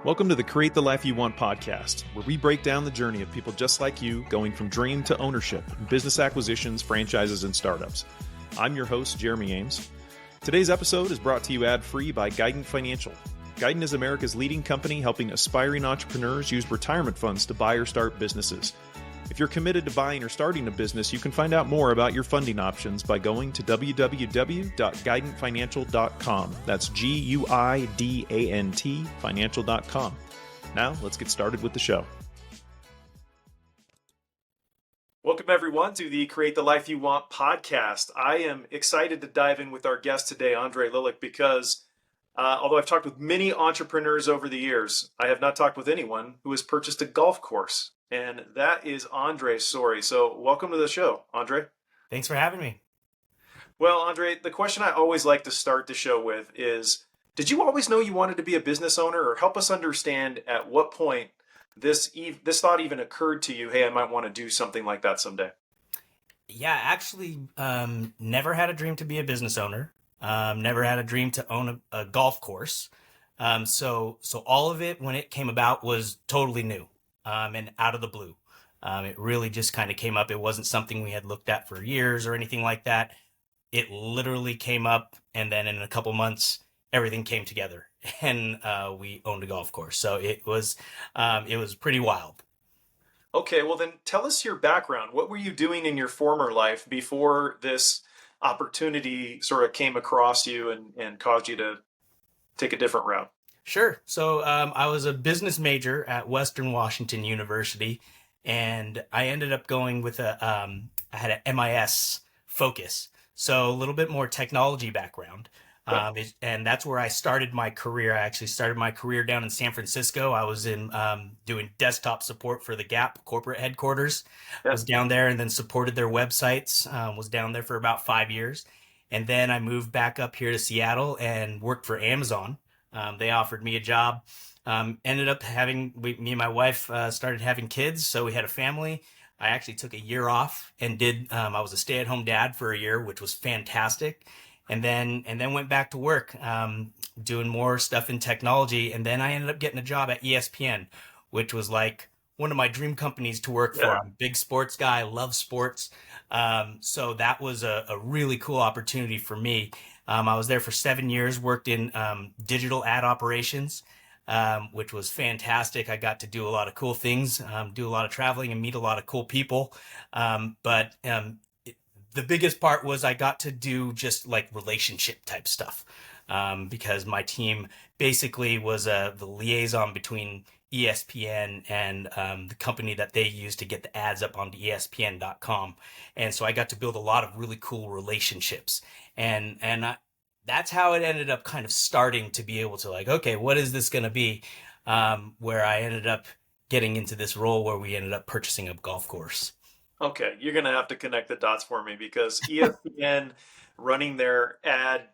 Welcome to the Create the Life You Want podcast, where we break down the journey of people just like you going from dream to ownership in business acquisitions, franchises, and startups. I'm your host, Jeremy Ames. Today's episode is brought to you ad-free by Guidant Financial. Guidant is America's leading company helping aspiring entrepreneurs use retirement funds to buy or start businesses. If you're committed to buying or starting a business, you can find out more about your funding options by going to www.guidantfinancial.com. That's Guidant financial.com. Now, let's get started with the show. Welcome, everyone, to the Create the Life You Want podcast. I am excited to dive in with our guest today, Andre Liloc, because although I've talked with many entrepreneurs over the years, I have not talked with anyone who has purchased a golf course. And that is Andre's story. So welcome to the show, Andre. Thanks for having me. Well, Andre, the question I always like to start the show with is, did you always know you wanted to be a business owner? Or help us understand at what point this thought even occurred to you, hey, I might want to do something like that someday? Yeah, actually, never had a dream to be a business owner. Never had a dream to own a golf course. So all of it, when it came about, was totally new. And out of the blue. It really just kind of came up. It wasn't something we had looked at for years or anything like that. It literally came up, and then in a couple months, everything came together, and we owned a golf course. So it was pretty wild. Okay, well then tell us your background. What were you doing in your former life before this opportunity sort of came across you and caused you to take a different route? Sure. So I was a business major at Western Washington University, and I ended up going with I had an MIS focus, so a little bit more technology background. And that's where I started my career. I actually started my career down in San Francisco. I was in doing desktop support for the Gap corporate headquarters. I was down there and then supported their websites, was down there for about 5 years. And then I moved back up here to Seattle and worked for Amazon. They offered me a job, ended up me and my wife started having kids. So we had a family. I actually took a year off and I was a stay-at-home dad for a year, which was fantastic. And then went back to work, doing more stuff in technology. And then I ended up getting a job at ESPN, which was like one of my dream companies to work for. I'm a big sports guy, love sports. So that was a really cool opportunity for me. I was there for 7 years, worked in digital ad operations, which was fantastic. I got to do a lot of cool things, do a lot of traveling and meet a lot of cool people. But the biggest part was I got to do just like relationship type stuff, because my team basically was the liaison between ESPN and the company that they use to get the ads up onto ESPN.com. And so I got to build a lot of really cool relationships. And that's how it ended up kind of starting to be able to like, okay, what is this going to be? Where I ended up getting into this role where we ended up purchasing a golf course. Okay, you're going to have to connect the dots for me, because ESPN running their ad,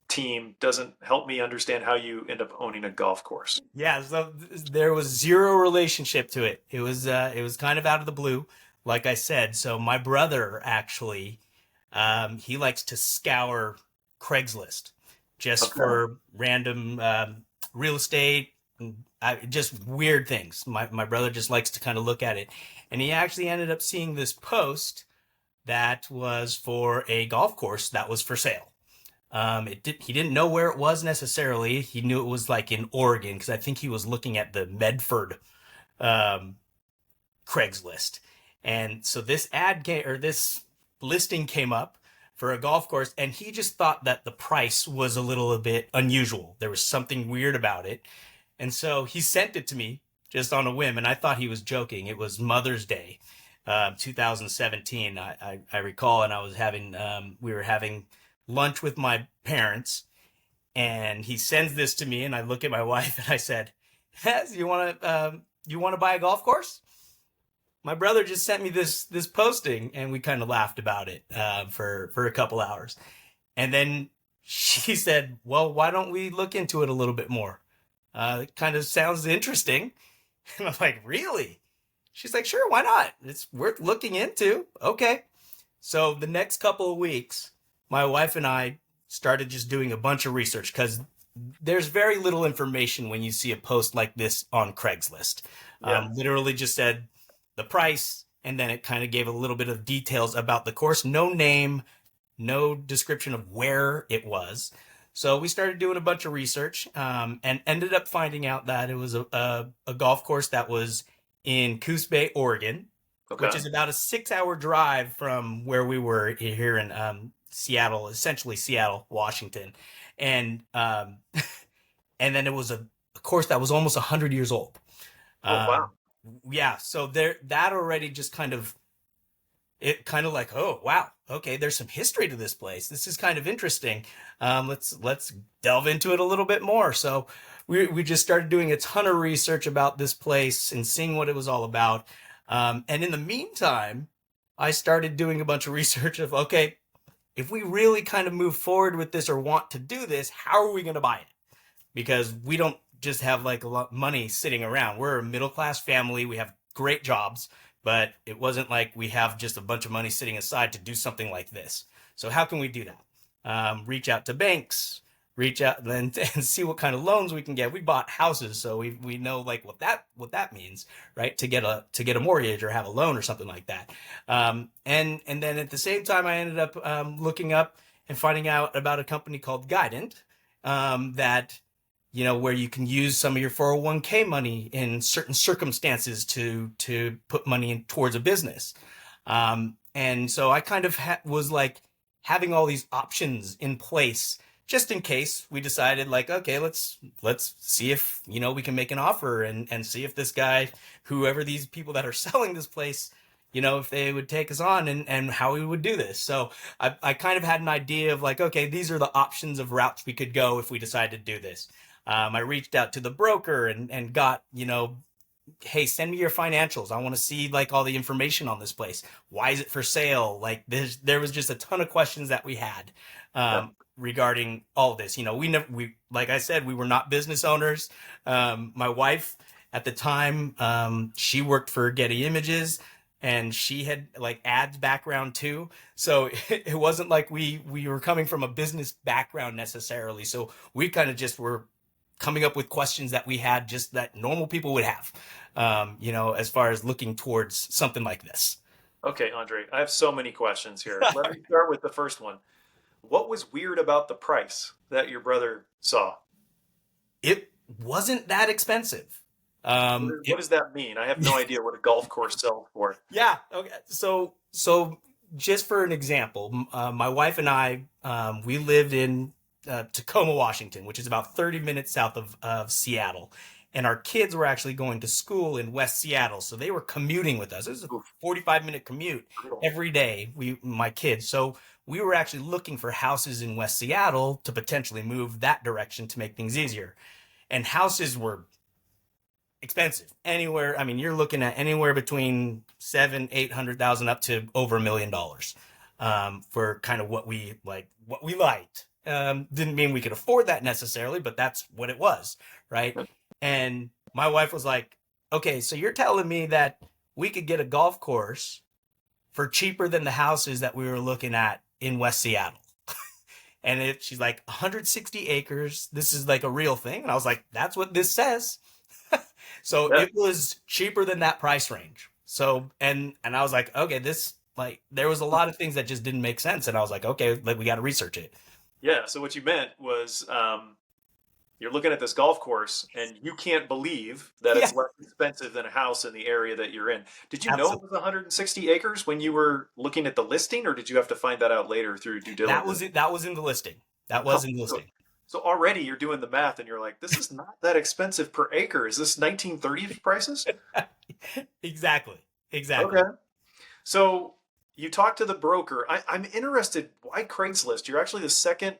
team doesn't help me understand how you end up owning a golf course. Yeah, so there was zero relationship to it. It was kind of out of the blue, like I said. So my brother actually, he likes to scour Craigslist just for random real estate, just weird things. My brother just likes to kind of look at it, and he actually ended up seeing this post that was for a golf course that was for sale. He didn't know where it was necessarily. He knew it was like in Oregon, because I think he was looking at the Medford Craigslist. And so this this listing came up for a golf course, and he just thought that the price was a little bit unusual. There was something weird about it. And so he sent it to me just on a whim, and I thought he was joking. It was Mother's Day, 2017. I recall, and we were having lunch with my parents, and he sends this to me, and I look at my wife and I said, "Yes, you want to buy a golf course? My brother just sent me this posting," and we kind of laughed about it for a couple hours. And then she said, "Well, why don't we look into it a little bit more? It kind of sounds interesting." And I'm like, "Really?" She's like, "Sure, why not? It's worth looking into." Okay. So the next couple of weeks, my wife and I started just doing a bunch of research, because there's very little information when you see a post like this on Craigslist. Yeah. Literally just said the price, and then it kind of gave a little bit of details about the course. No name, no description of where it was. So we started doing a bunch of research, and ended up finding out that it was a golf course that was in Coos Bay, Oregon, Okay. which is about a 6-hour drive from where we were here in Seattle, essentially Seattle, Washington. And and then it was a course that was almost 100 years old. Oh, wow. Yeah, so that already just kind of, it kind of like, oh wow, okay, there's some history to this place. This is kind of interesting. Let's delve into it a little bit more. So we just started doing a ton of research about this place and seeing what it was all about. And in the meantime, I started doing a bunch of research of, okay, if we really kind of move forward with this or want to do this, how are we going to buy it? Because we don't just have like a lot of money sitting around. We're a middle-class family. We have great jobs, but it wasn't like we have just a bunch of money sitting aside to do something like this. So how can we do that? Reach out to banks, reach out and see what kind of loans we can get. We bought houses, so we know like what that means, right? To get a mortgage or have a loan or something like that. And then at the same time, I ended up looking up and finding out about a company called Guidant, that, you know, where you can use some of your 401k money in certain circumstances to put money in towards a business. And so I kind of was like having all these options in place just in case we decided like, okay, let's see if, you know, we can make an offer and see if this guy, whoever these people that are selling this place, you know, if they would take us on and how we would do this. So I kind of had an idea of like, okay, these are the options of routes we could go if we decided to do this. I reached out to the broker and got, you know, hey, send me your financials. I want to see like all the information on this place. Why is it for sale? Like there was just a ton of questions that we had regarding all of this. You know, we like I said, we were not business owners. My wife at the time, she worked for Getty Images, and she had like ads background too. So it wasn't like we were coming from a business background necessarily. So we kind of just were coming up with questions that we had just that normal people would have, you know, as far as looking towards something like this. Okay, Andre, I have so many questions here. Let me start with the first one. What was weird about the price that your brother saw? It wasn't that expensive. What does that mean? I have no idea what a golf course sells for. Yeah. Okay. So just for an example, my wife and I, we lived in Tacoma, Washington, which is about 30 minutes south of Seattle. And our kids were actually going to school in West Seattle. So they were commuting with us. It was a 45-minute commute every day, my kids. So we were actually looking for houses in West Seattle to potentially move that direction to make things easier. And houses were expensive. Anywhere, I mean, you're looking at anywhere between $700,000-800,000 up to over $1 million for kind of what we liked. Didn't mean we could afford that necessarily, but that's what it was, right? And my wife was like, okay, so you're telling me that we could get a golf course for cheaper than the houses that we were looking at in West Seattle. And she's like, 160 acres. This is like a real thing. And I was like, that's what this says. So it was cheaper than that price range. So, and I was like, okay, this, like, there was a lot of things that just didn't make sense. And I was like, okay, like, we got to research it. Yeah. So what you meant was, you're looking at this golf course and you can't believe that it's less expensive than a house in the area that you're in. Did you know it was 160 acres when you were looking at the listing, or did you have to find that out later through due diligence? That was in the listing. That was in the listing. So already you're doing the math and you're like, this is not that expensive per acre. Is this 1930s prices? Exactly. Okay. So you talked to the broker. I'm interested, why Craigslist? You're actually the second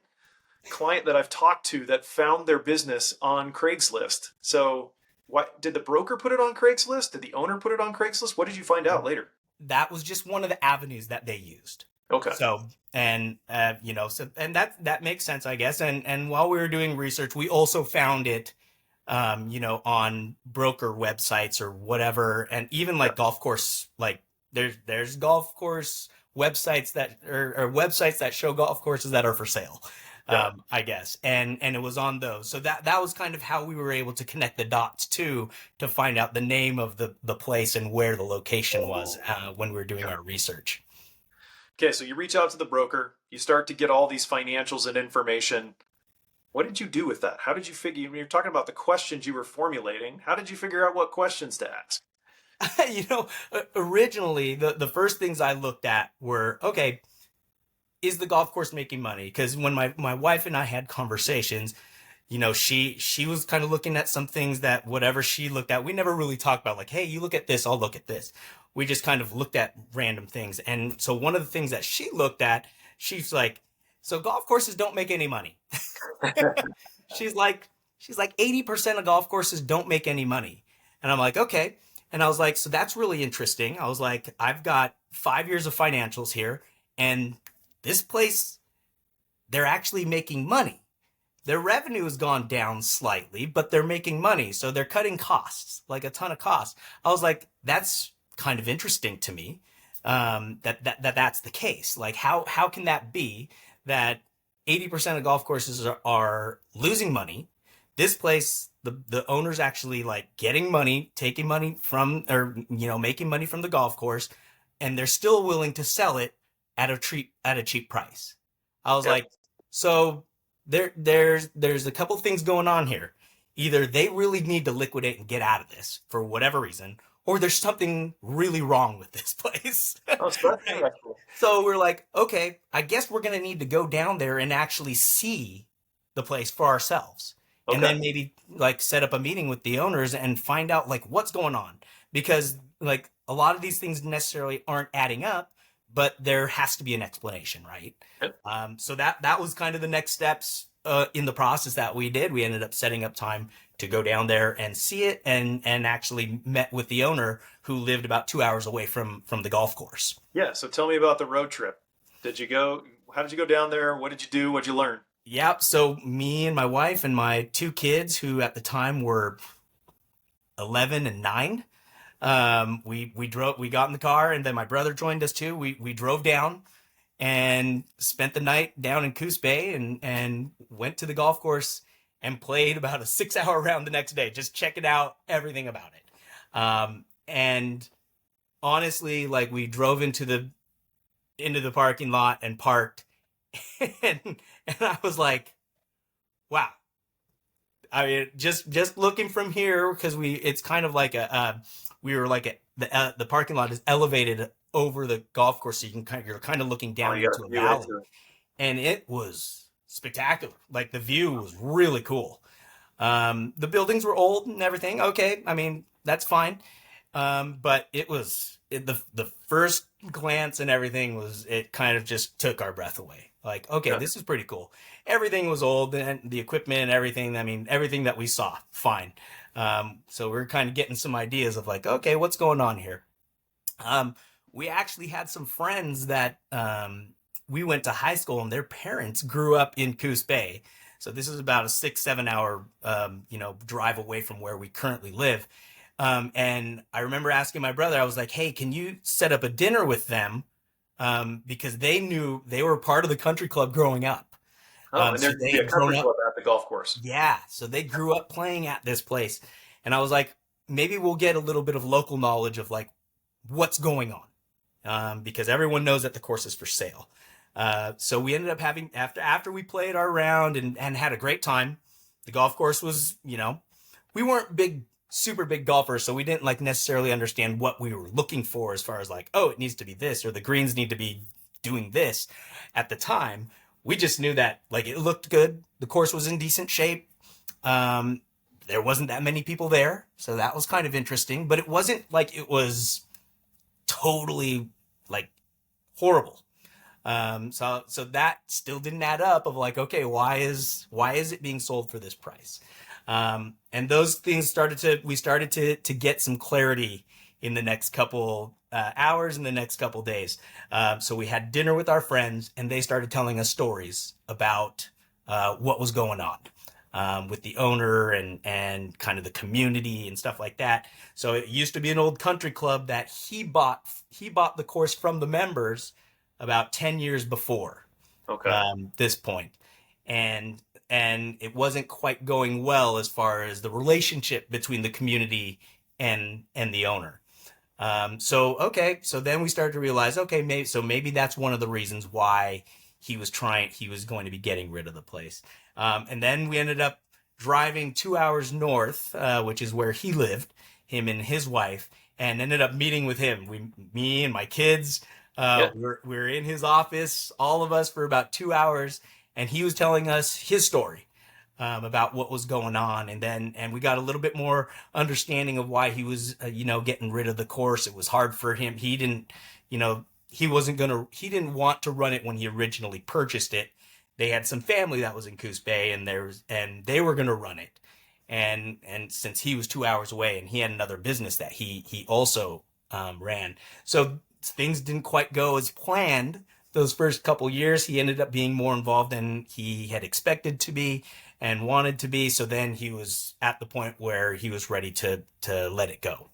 client that I've talked to that found their business on Craigslist. So what, did the broker put it on Craigslist? Did the owner put it on Craigslist? What did you find out later? That was just one of the avenues that they used. Okay. So, and, you know, so, and that makes sense, I guess. And while we were doing research, we also found it, you know, on broker websites or whatever. And even like golf course, like there's golf course websites that or websites that show golf courses that are for sale. I guess. And it was on those. So that was kind of how we were able to connect the dots too, to find out the name of the place and where the location was when we were doing our research. Okay, so you reach out to the broker, you start to get all these financials and information. What did you do with that? How did you figure, when you're talking about the questions you were formulating, how did you figure out what questions to ask? Originally, the first things I looked at were, okay, is the golf course making money? Because when my wife and I had conversations, she was kind of looking at some things that whatever she looked at, we never really talked about, like, hey, you look at this, I'll look at this. We just kind of looked at random things. And so one of the things that she looked at, she's like, so golf courses don't make any money. she's like 80% of golf courses don't make any money. And I'm like, okay. And I was like, so that's really interesting. I was like, I've got 5 years of financials here, and this place, they're actually making money. Their revenue has gone down slightly, but they're making money. So they're cutting costs, like a ton of costs. I was like, that's kind of interesting to me, that's the case. Like, how can that be that 80% of golf courses are losing money? This place, the owner's actually like getting money, taking money from, or, making money from the golf course, and they're still willing to sell it at a cheap price. I was like, so there's a couple things going on here. Either they really need to liquidate and get out of this for whatever reason, or there's something really wrong with this place. Right? So we're like, okay, I guess we're going to need to go down there and actually see the place for ourselves. Okay. And then maybe like set up a meeting with the owners and find out like what's going on. Because like a lot of these things necessarily aren't adding up, but there has to be an explanation, right? Yep. So that was kind of the next steps in the process that we did. We ended up setting up time to go down there and see it, and actually met with the owner who lived about 2 hours away from the golf course. Yeah. So tell me about the road trip. How did you go down there? What did you do? What'd you learn? Yeah. So me and my wife and my 2 kids, who at the time were 11 and 9, we got in the car, and then my brother joined us too. We drove down and spent the night down in Coos Bay, and went to the golf course and played about a 6-hour round the next day, just checking out everything about it. And honestly, like, we drove into the parking lot and parked, and I was like, wow. I mean, just looking from here, because it's kind of like we were like the parking lot is elevated over the golf course, so you're kind of looking down into a valley, and it was spectacular. Like, the view was really cool. The buildings were old and everything. Okay, I mean, that's fine. But the first glance and everything it kind of just took our breath away. Like, okay, This is pretty cool. Everything was old, and the equipment and everything. I mean, everything that we saw, fine. So we're kind of getting some ideas of like, okay, what's going on here? We actually had some friends that we went to high school, and their parents grew up in Coos Bay. So this is about a 6-7 hour, drive away from where we currently live. And I remember asking my brother, I was like, hey, can you set up a dinner with them? Because they were part of the country club growing up. And there'd be a country club at the golf course. Yeah. So they grew up playing at this place. And I was like, maybe we'll get a little bit of local knowledge of like what's going on. Because everyone knows that the course is for sale. So we ended up having, after we played our round and had a great time, the golf course was, we weren't super big golfers, so we didn't like necessarily understand what we were looking for as far as like, oh, it needs to be this, or the greens need to be doing this. At the time, we just knew that like it looked good. The course was in decent shape. There wasn't that many people there, so that was kind of interesting, but it wasn't like it was totally like horrible. So that still didn't add up of like, okay, why is it being sold for this price? And those things we started to get some clarity in the next couple hours, in the next couple days. So we had dinner with our friends, and they started telling us stories about what was going on with the owner and kind of the community and stuff like that. So it used to be an old country club that he bought the course from the members about 10 years before this point. and it wasn't quite going well as far as the relationship between the community and the owner. So then we started to realize, okay, maybe that's one of the reasons why he was going to be getting rid of the place. And then we ended up driving 2 hours north, which is where he lived, him and his wife, and ended up meeting with him. Me and my kids, we're in his office, all of us, for about 2 hours, and he was telling us his story. About what was going on, and we got a little bit more understanding of why he was, getting rid of the course. It was hard for him. He didn't, he didn't want to run it when he originally purchased it. They had some family that was in Coos Bay, and they were going to run it. And since he was 2 hours away, and he had another business that he also ran, so things didn't quite go as planned. Those first couple years, he ended up being more involved than he had expected to be and wanted to be. So then he was at the point where he was ready to let it go.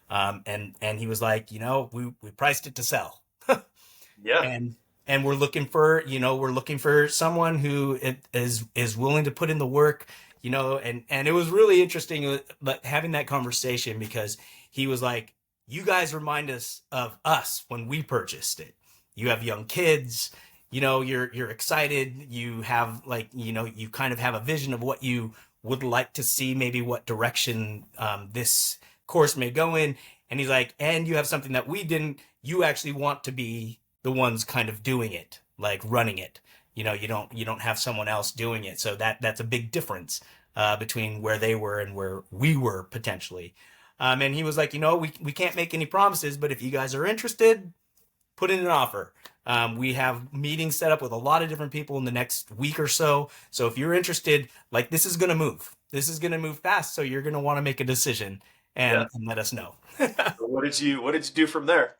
And he was like, we priced it to sell. Yeah. And we're looking for someone who is willing to put in the work, and it was really interesting having that conversation, because he was like, you guys remind us of us when we purchased it. You have young kids, you're excited. You have you kind of have a vision of what you would like to see, maybe what direction this course may go in. And he's like, and you have something that we didn't. You actually want to be the ones kind of doing it, like running it. You don't have someone else doing it. So that's a big difference between where they were and where we were potentially. And he was like, we can't make any promises, but if you guys are interested, put in an offer. We have meetings set up with a lot of different people in the next week or so. So if you're interested, this is going to move. This is going to move fast. So you're going to want to make a decision and let us know. What did you do from there?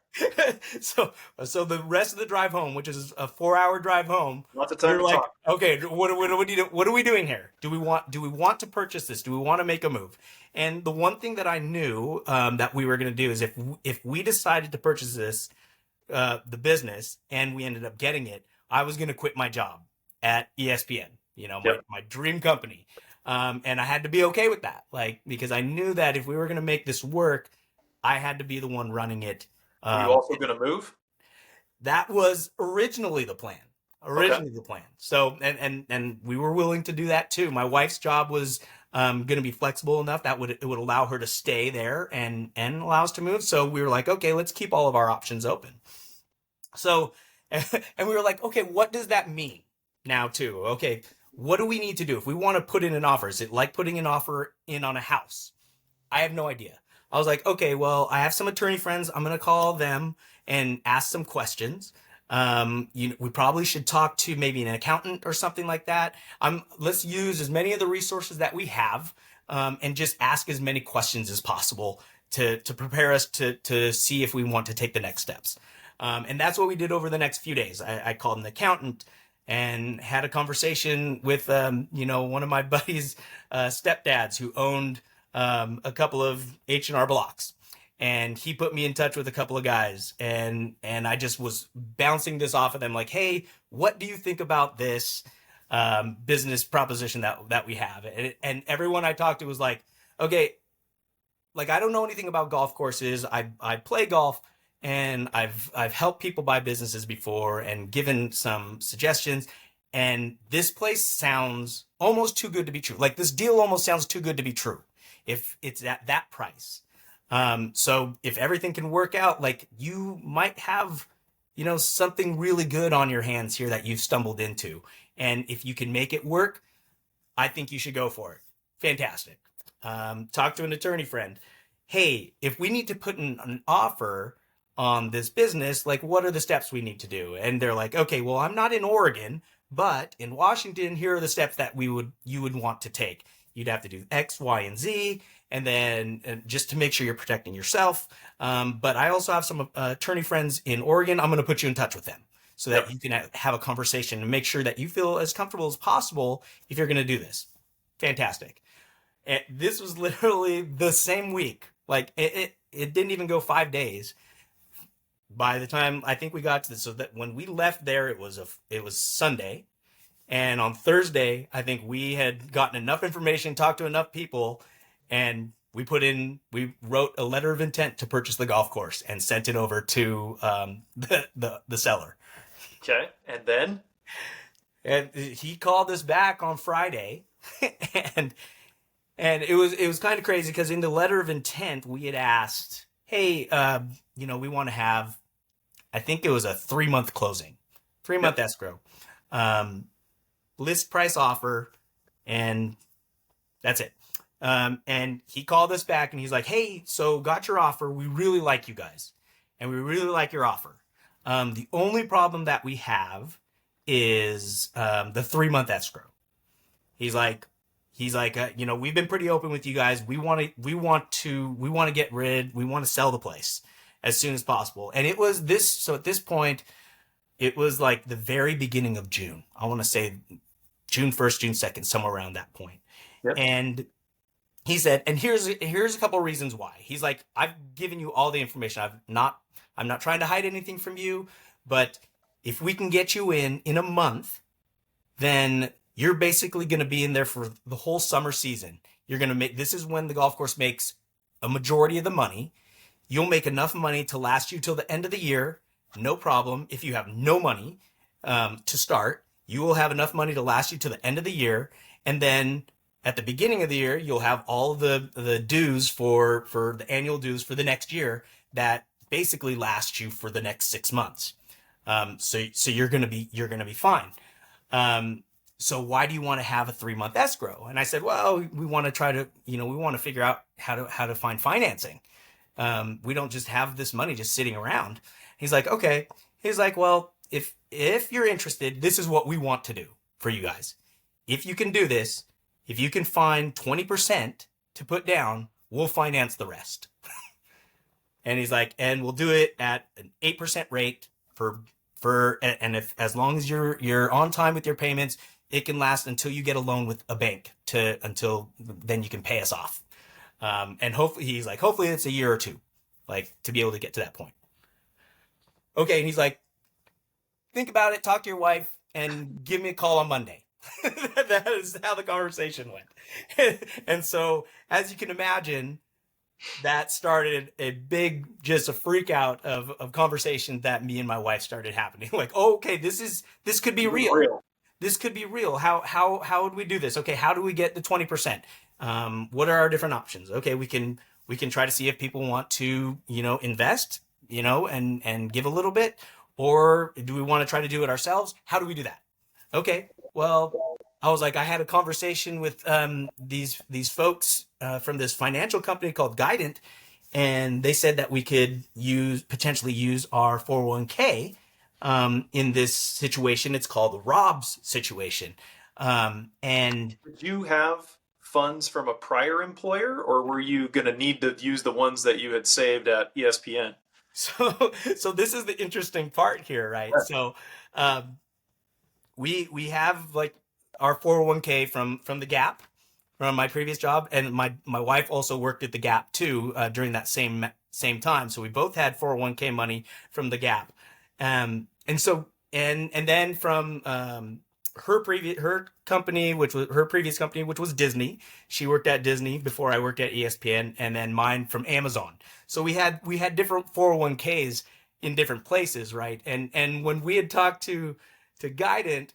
So the rest of the drive home, which is a 4-hour drive home, lots of time to talk. Okay, what are we doing here? Do we want to purchase this? Do we want to make a move? And the one thing that I knew that we were going to do is if we decided to purchase this, the business, and we ended up getting it, I was going to quit my job at ESPN, my dream company. And I had to be okay with that, because I knew that if we were going to make this work, I had to be the one running it. Were you also going to move? That was originally the plan. So, and we were willing to do that too. My wife's job was going to be flexible enough that it would allow her to stay there and allow us to move. So we were like, okay, let's keep all of our options open. So, and we were like, okay, what does that mean now too? Okay, what do we need to do if we want to put in an offer? Is it like putting an offer in on a house? I have no idea. I was like, okay, well, I have some attorney friends. I'm going to call them and ask some questions. We probably should talk to maybe an accountant or something like that. Let's use as many of the resources that we have, and just ask as many questions as possible to prepare us to see if we want to take the next steps. And that's what we did over the next few days. I called an accountant and had a conversation with, one of my buddies' stepdads who owned a couple of H&R blocks, and he put me in touch with a couple of guys, and I just was bouncing this off of them, like, hey, what do you think about this business proposition that we have? And everyone I talked to was like, okay, I don't know anything about golf courses. I play golf, and I've helped people buy businesses before and given some suggestions, and this place sounds almost too good to be true. This deal almost sounds too good to be true if it's at that price. So if everything can work out, you might have, something really good on your hands here that you've stumbled into. And if you can make it work, I think you should go for it. Fantastic. Talk to an attorney friend. Hey, if we need to put in an offer on this business, what are the steps we need to do? And they're like, okay, well, I'm not in Oregon, but in Washington, here are the steps that you would want to take. You'd have to do X, Y, and Z, and then just to make sure you're protecting yourself. But I also have some attorney friends in Oregon. I'm going to put you in touch with them so that you can have a conversation and make sure that you feel as comfortable as possible if you're going to do this. Fantastic. And this was literally the same week. It didn't even go 5 days. By the time I think we got to this, so that when we left there, it was Sunday. And on Thursday, I think we had gotten enough information, talked to enough people, and we wrote a letter of intent to purchase the golf course and sent it over to the seller. Okay. And then? And he called us back on Friday, and it was kind of crazy because in the letter of intent we had asked, hey, we want to have, I think it was a 3-month closing, 3-month escrow, list price offer, and that's it. And he called us back and he's like, hey, so got your offer. We really like you guys and we really like your offer. The only problem that we have is the 3-month escrow. He's like, we've been pretty open with you guys. We want to get rid. We want to sell the place as soon as possible. And it was this. So at this point, it was like the very beginning of June. I want to say June 1st, June 2nd, somewhere around that point. Yep. And he said, and here's a couple of reasons why. He's like, I've given you all the information. I'm not trying to hide anything from you, but if we can get you in a month, then you're basically going to be in there for the whole summer season. You're going to this is when the golf course makes a majority of the money. You'll make enough money to last you till the end of the year. No problem. If you have no money to start, you will have enough money to last you to the end of the year. And then at the beginning of the year, you'll have all the dues for the annual dues for the next year that basically last you for the next 6 months. So you're going to be fine. So why do you want to have a 3-month escrow? And I said, well, we want to try to, we want to figure out how to find financing. We don't just have this money just sitting around. He's like, okay. He's like, well, if you're interested, this is what we want to do for you guys. If you can do this, if you can find 20% to put down, we'll finance the rest. And he's like, and we'll do it at an 8% rate and if, as long as you're on time with your payments, it can last until you get a loan with a bank until then you can pay us off. And hopefully it's a year or two, like to be able to get to that point. Okay. And he's like, think about it, talk to your wife and give me a call on Monday. That is how the conversation went. And so as you can imagine, that started just a freak out of conversation that me and my wife started happening. Like, oh, okay, this could be real. This could be real. How would we do this? Okay, how do we get the 20%? What are our different options? Okay, we can try to see if people want to, invest, and give a little bit, or do we want to try to do it ourselves? How do we do that? Okay, well, I was like, I had a conversation with these folks from this financial company called Guidant, and they said that we could potentially use our 401k in this situation. It's called the Rob's situation. And did you have funds from a prior employer, or were you going to need to use the ones that you had saved at ESPN? So this is the interesting part here, right? So we have like our 401k from the Gap, from my previous job, and my wife also worked at the Gap too during that same time. So we both had 401k money from the Gap, and then from her company, which was her previous company, which was Disney. She worked at Disney before I worked at ESPN, and then mine from Amazon. So we had different 401ks in different places, right? And when we had talked to Guidant,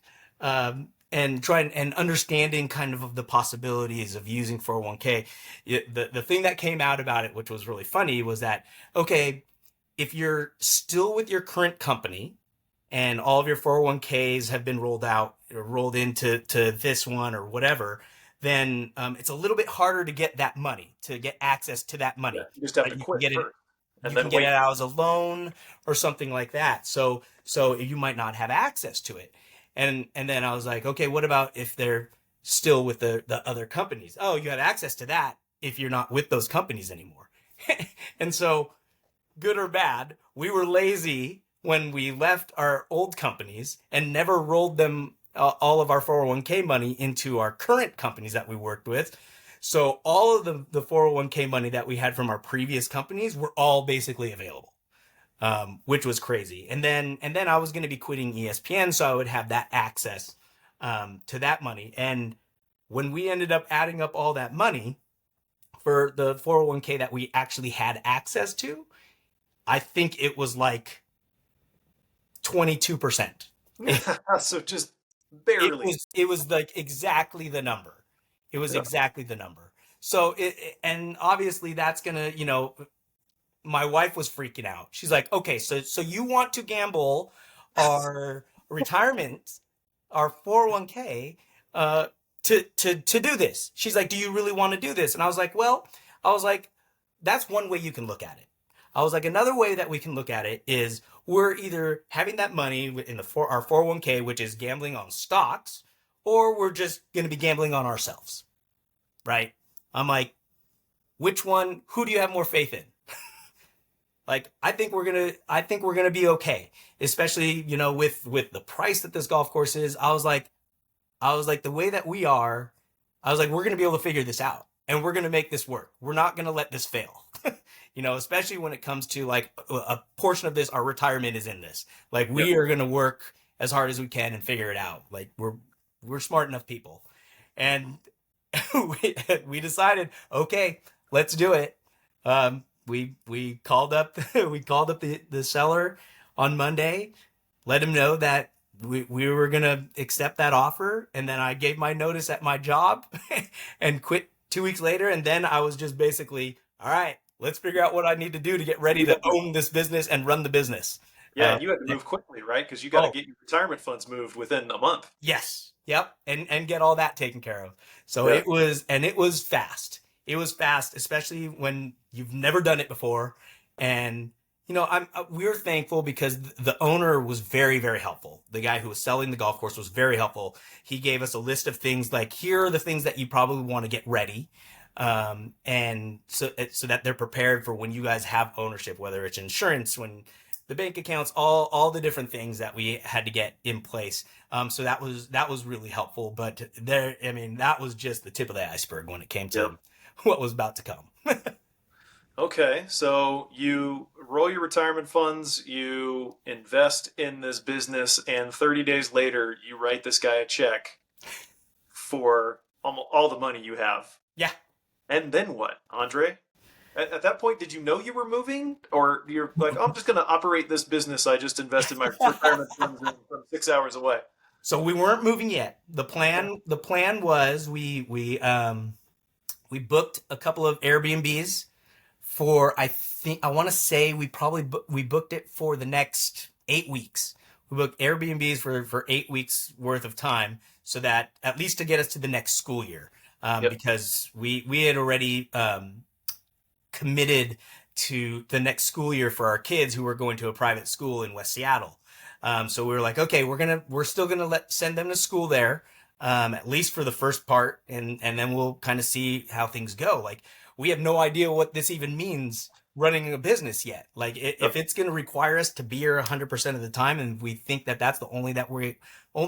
and trying and understanding kind of the possibilities of using 401k, the thing that came out about it, which was really funny, was that, okay, if you're still with your current company and all of your 401ks have been rolled into this one or whatever, then it's a little bit harder to get that money, to get access to that money. Yeah, you just have to quit get first, you can get it out as a loan or something like that. So you might not have access to it. And then I was like, okay, what about if they're still with the other companies? Oh, you have access to that if you're not with those companies anymore. And so, good or bad, we were lazy when we left our old companies and never rolled them, all of our 401k money into our current companies that we worked with. So all of the 401k money that we had from our previous companies were all basically available. Which was crazy. And then I was going to be quitting ESPN, so I would have that access to that money. And when we ended up adding up all that money for the 401k that we actually had access to, I think it was like 22%. So just barely. It was like exactly the number. It was exactly the number. So and obviously that's gonna, my wife was freaking out. She's like, okay, so you want to gamble our retirement, our 401k, to do this. She's like, do you really want to do this? And I was like, that's one way you can look at it. I was like, another way that we can look at it is we're either having that money in our 401k, which is gambling on stocks, or we're just going to be gambling on ourselves. Right? I'm like, which one? Who do you have more faith in? Like, I think we're gonna be okay, especially with the price that this golf course is. I was like, the way that we are, I was like, we're gonna be able to figure this out, and we're gonna make this work. We're not gonna let this fail. Especially when it comes to like a portion of this, our retirement is in this. Like, we are gonna work as hard as we can and figure it out. Like, we're smart enough people, and we decided, okay, let's do it. We called up the seller on Monday, let him know that we were gonna accept that offer, and then I gave my notice at my job and quit 2 weeks later. And then I was just basically, all right, let's figure out what I need to do to get ready to own this business and run the business. Yeah, you had to move quickly, right? Because you got to get your retirement funds moved within a month. Yes. Yep. And get all that taken care of. So it was fast. It was fast, especially when you've never done it before. And, we're thankful because the owner was very, very helpful. The guy who was selling the golf course was very helpful. He gave us a list of things like, here are the things that you probably want to get ready. And so that they're prepared for when you guys have ownership, whether it's insurance, when the bank accounts, all the different things that we had to get in place. So that was really helpful. But that was just the tip of the iceberg when it came to what was about to come. Okay, so you roll your retirement funds, you invest in this business, and 30 days later, you write this guy a check for all the money you have. Yeah. And then what, Andre? At that point, did you know you were moving? Or you're like, I'm just going to operate this business I just invested my retirement funds in from 6 hours away? So we weren't moving yet. The plan was we booked a couple of Airbnbs for, I want to say we booked it for the next 8 weeks. We booked Airbnbs for 8 weeks worth of time, so that at least to get us to the next school year. Because we had already committed to the next school year for our kids who were going to a private school in West Seattle. So we were like, okay, we're still gonna send them to school there, at least for the first part, and then we'll kind of see how things go. Like, we have no idea what this even means running a business yet. Like, if it's going to require us to be here 100% of the time, and we think that that's the only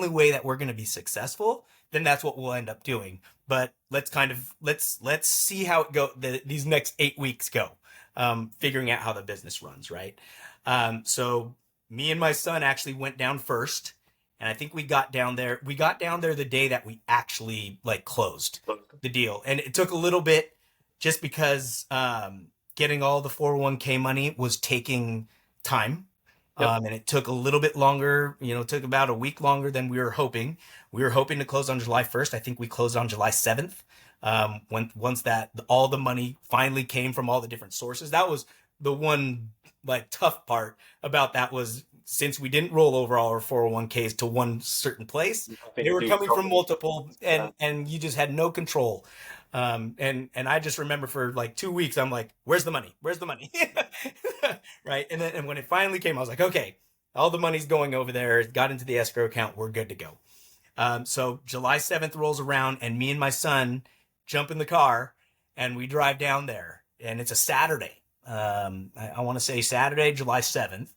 way that we're going to be successful, then that's what we'll end up doing. But let's see how it go. These next 8 weeks go, figuring out how the business runs. Right. So me and my son actually went down first, and I think we got down there the day that we actually closed the deal. And it took a little bit, just because getting all the 401k money was taking time. And it took a little bit longer, it took about a week longer than we were hoping. We were hoping to close on July 1st. I think we closed on July 7th. Once all the money finally came from all the different sources. That was the one tough part about that, was since we didn't roll over all our 401ks to one certain place, they were coming from multiple, and you just had no control. And I just remember for 2 weeks, I'm like, where's the money? Where's the money? Right. And when it finally came, I was like, okay, all the money's going over there. It got into the escrow account. We're good to go. So July 7th rolls around, and me and my son jump in the car and we drive down there, and it's a Saturday. I want to say Saturday, July 7th.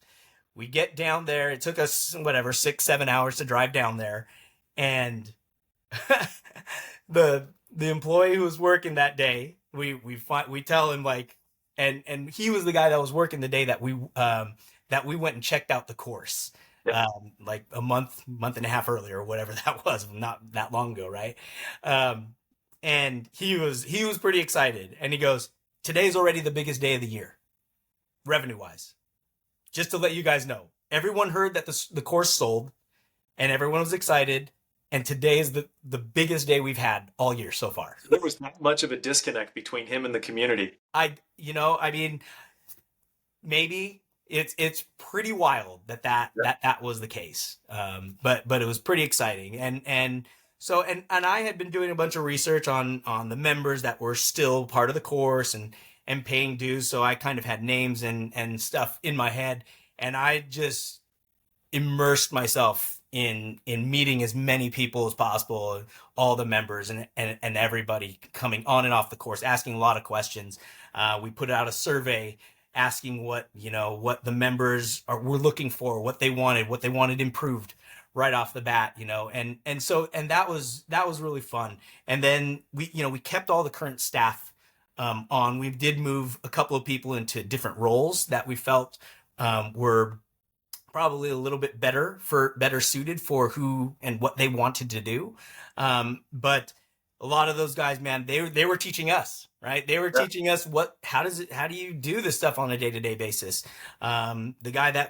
We get down there. It took us 6-7 hours to drive down there. And the employee who was working that day, we tell him and he was the guy that was working the day that we went and checked out the course. Yeah. like a month and a half earlier, or whatever that was, not that long ago, right? Um, and he was pretty excited, and he goes, "Today's already the biggest day of the year, revenue wise. Just to let you guys know, everyone heard that the course sold, and everyone was excited." And today is the biggest day we've had all year so far. There was not much of a disconnect between him and the community. I mean, maybe it's pretty wild that was the case. But it was pretty exciting, and so and I had been doing a bunch of research on the members that were still part of the course and paying dues, so I kind of had names and stuff in my head, and I just immersed myself in meeting as many people as possible, all the members and everybody coming on and off the course, asking a lot of questions. We put out a survey asking what the members were looking for, what they wanted improved right off the bat, and that was really fun. And then we kept all the current staff on. We did move a couple of people into different roles that we felt were probably a little bit better suited for who and what they wanted to do. But a lot of those guys, man, they were teaching us, right? They were teaching us how do you do this stuff on a day-to-day basis? The guy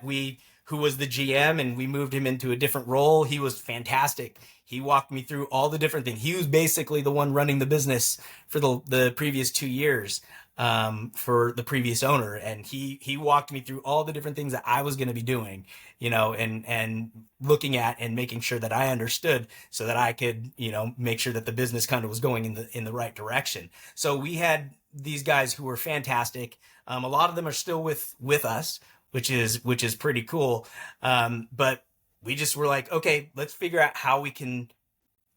who was the GM, and we moved him into a different role, he was fantastic. He walked me through all the different things. He was basically the one running the business for the previous 2 years. For the previous owner, and he walked me through all the different things that I was going to be doing, and looking at and making sure that I understood, so that I could, make sure that the business kind of was going in the right direction. So we had these guys who were fantastic. A lot of them are still with us, which is pretty cool. But we just were like, okay, let's figure out how we can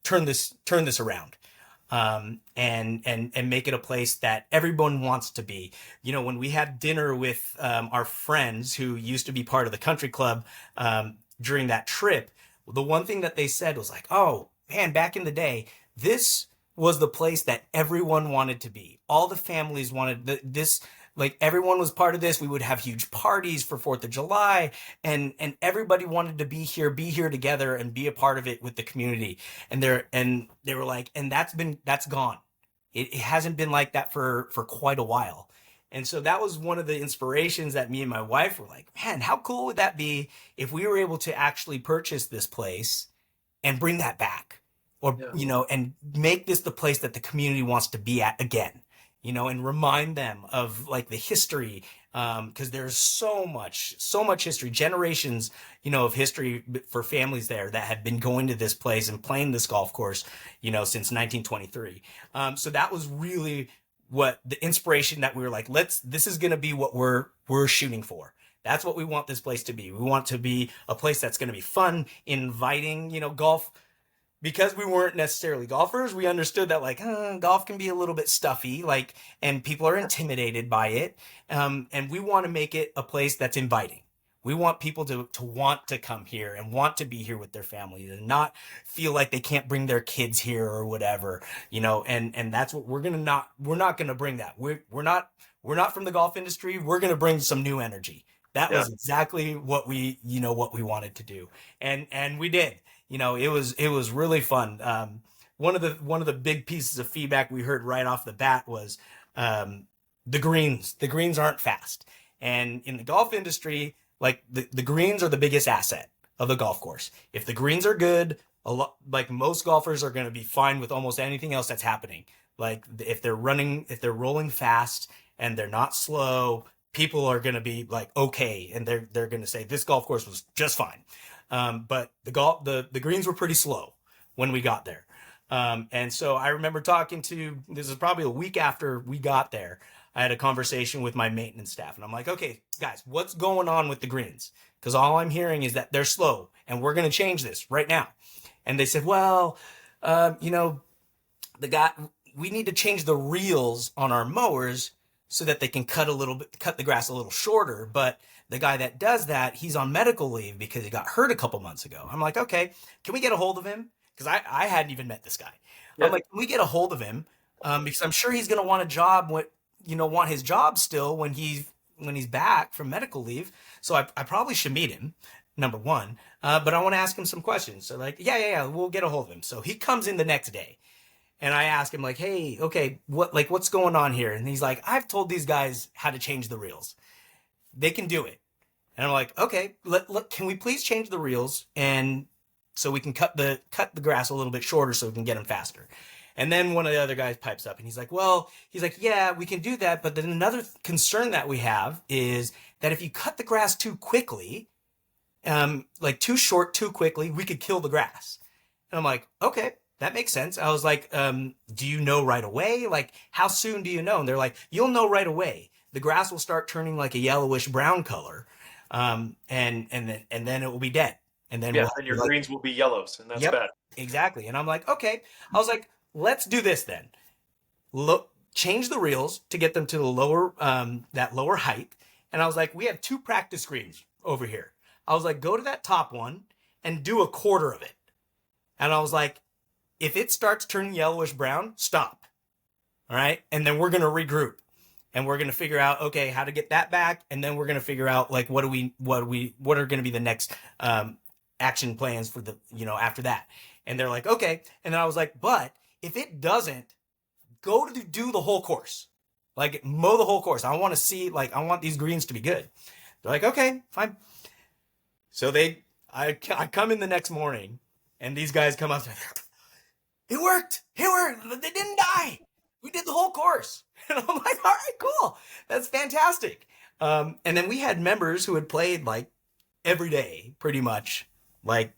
turn this around. And make it a place that everyone wants to be. When we had dinner with our friends who used to be part of the country club during that trip, the one thing that they said was like, "Oh man, back in the day, this was the place that everyone wanted to be. All the families wanted this." Like, everyone was part of this. We would have huge parties for 4th of July, and everybody wanted to be here together and be a part of it with the community. And they were like, and that's gone. It hasn't been like that for quite a while. And so that was one of the inspirations that me and my wife were like, man, how cool would that be if we were able to actually purchase this place and bring that back, or, and make this the place that the community wants to be at again. And remind them of like the history, because there's so much history, generations, of history for families there that have been going to this place and playing this golf course, since 1923. So that was really what the inspiration that we were like, this is going to be what we're shooting for. That's what we want this place to be. We want to be a place that's going to be fun, inviting, golf. Because we weren't necessarily golfers, we understood that golf can be a little bit stuffy, and people are intimidated by it. And we want to make it a place that's inviting. We want people to want to come here and want to be here with their families, and not feel like they can't bring their kids here or whatever, and that's what we're not going to bring that. We're not from the golf industry. We're going to bring some new energy. That was exactly what we wanted to do. And we did. It was really fun. One of the big pieces of feedback we heard right off the bat was the greens. The greens aren't fast, and in the golf industry, the greens are the biggest asset of the golf course. If the greens are good, most golfers are going to be fine with almost anything else that's happening. Like, if they're rolling fast and they're not slow, people are going to be like, okay, and they're going to say this golf course was just fine. But the greens were pretty slow when we got there. And so I remember this is probably a week after we got there, I had a conversation with my maintenance staff, and I'm like, okay, guys, what's going on with the greens? Because all I'm hearing is that they're slow, and we're going to change this right now. And they said, well, we need to change the reels on our mowers so that they can cut the grass a little shorter. But the guy that does that, he's on medical leave because he got hurt a couple months ago. I'm like, okay, can we get a hold of him? Because I hadn't even met this guy. Yeah. I'm like, can we get a hold of him? Because I'm sure he's going to want a job, want his job still when he's back from medical leave. So I probably should meet him. number one. But I want to ask him some questions. So like, yeah, we'll get a hold of him. So he comes in the next day and I ask him like, hey, okay, what's going on here? And he's like, I've told these guys how to change the reels. They can do it. And I'm like, okay, can we please change the reels and so we can cut the grass a little bit shorter so we can get them faster. And then one of the other guys pipes up and he's like, yeah, we can do that. But then another concern that we have is that if you cut the grass too quickly, like too short, too quickly, we could kill the grass. And I'm like, okay, that makes sense. I was like, do you know right away? Like, how soon do you know? And they're like, you'll know right away. The grass will start turning like a yellowish brown color. And then it will be dead. And then and your greens will be yellows, and that's bad. Exactly. And I'm like, okay. I was like, let's do this then. Change the reels to get them to the lower, that lower height. And I was like, we have 2 practice greens over here. I was like, go to that top one and do a quarter of it. And I was like, if it starts turning yellowish brown, stop. All right. And then we're going to regroup and we're going to figure out, okay, how to get that back. And then we're going to figure out like, what are going to be the next, action plans for the, after that. And they're like, okay. And then I was like, but if it doesn't, go to do the whole course, like mow the whole course. I want to see, like, I want these greens to be good. They're like, okay, fine. So I come in the next morning and these guys come up to me. It worked. They didn't die. We did the whole course. And I'm like, all right, cool. That's fantastic. And then we had members who had played like every day, pretty much, like